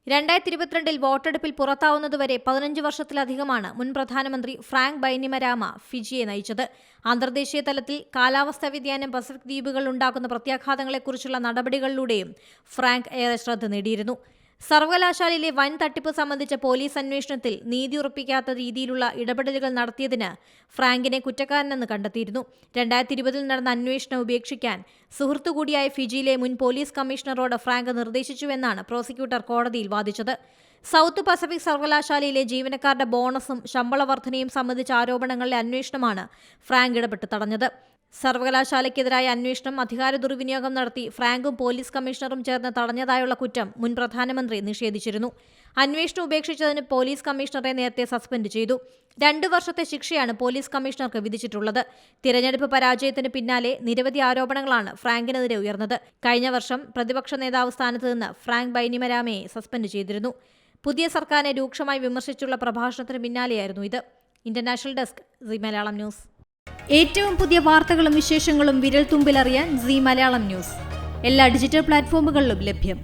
2022 വോട്ടെടുപ്പിൽ പുറത്താവുന്നതുവരെ 15 വർഷത്തിലധികമാണ് മുൻ പ്രധാനമന്ത്രി ഫ്രാങ്ക് ബൈനിമരാമ ഫിജിയെ നയിച്ചത്. അന്തർദേശീയ തലത്തിൽ കാലാവസ്ഥാ വ്യതിയാനം പസഫിക് ദ്വീപുകൾ ഉണ്ടാക്കുന്ന പ്രത്യാഘാതങ്ങളെക്കുറിച്ചുള്ള നടപടികളിലൂടെയും ഫ്രാങ്ക് ഏറെ ശ്രദ്ധ നേടിയിരുന്നു. സർവകലാശാലയിലെ വൻ തട്ടിപ്പ് സംബന്ധിച്ച പോലീസ് അന്വേഷണത്തിൽ നീതി ഉറപ്പിക്കാത്ത രീതിയിലുള്ള ഇടപെടലുകൾ നടത്തിയതിന് ഫ്രാങ്കിനെ കുറ്റക്കാരനെന്ന് കണ്ടെത്തിയിരുന്നു. 2020 നടന്ന അന്വേഷണം ഉപേക്ഷിക്കാൻ സുഹൃത്തുകൂടിയായ ഫിജിയിലെ മുൻ പോലീസ് കമ്മീഷണറോട് ഫ്രാങ്ക് നിർദ്ദേശിച്ചുവെന്നാണ് പ്രോസിക്യൂട്ടർ കോടതിയിൽ വാദിച്ചത്. സൗത്ത് പസഫിക് സർവകലാശാലയിലെ ജീവനക്കാരുടെ ബോണസും ശമ്പള വർധനയും സംബന്ധിച്ച ആരോപണങ്ങളിലെ അന്വേഷണമാണ് ഫ്രാങ്ക് ഇടപെട്ട് തടഞ്ഞത്. സർവകലാശാലയ്ക്കെതിരായ അന്വേഷണം അധികാര ദുർവിനിയോഗം നടത്തി ഫ്രാങ്കും പോലീസ് കമ്മീഷണറും ചേർന്ന് തടഞ്ഞതായുള്ള കുറ്റം മുൻ പ്രധാനമന്ത്രി നിഷേധിച്ചിരുന്നു. അന്വേഷണം ഉപേക്ഷിച്ചതിന് പോലീസ് കമ്മീഷണറെ നേരത്തെ സസ്പെൻഡ് ചെയ്തു. 2 വർഷത്തെ ശിക്ഷയാണ് പോലീസ് കമ്മീഷണർക്ക് വിധിച്ചിട്ടുള്ളത്. തിരഞ്ഞെടുപ്പ് പരാജയത്തിന് പിന്നാലെ നിരവധി ആരോപണങ്ങളാണ് ഫ്രാങ്കിനെതിരെ ഉയർന്നത്. കഴിഞ്ഞ വർഷം പ്രതിപക്ഷ നേതാവ് സ്ഥാനത്ത് നിന്ന് ഫ്രാങ്ക് ബൈനിമരാമയെ സസ്പെൻഡ് ചെയ്തിരുന്നു. പുതിയ സർക്കാരിനെ രൂക്ഷമായി വിമർശിച്ചുള്ള പ്രഭാഷണത്തിന് പിന്നാലെയായിരുന്നു ഇത്. International desk Zee Malayalam news. ഏറ്റവും പുതിയ വാർത്തകളും വിശേഷങ്ങളും വിരൽ തുമ്പിലറിയാൻ സീ മലയാളം ന്യൂസ് എല്ലാ ഡിജിറ്റൽ പ്ലാറ്റ്ഫോമുകളിലും ലഭ്യം.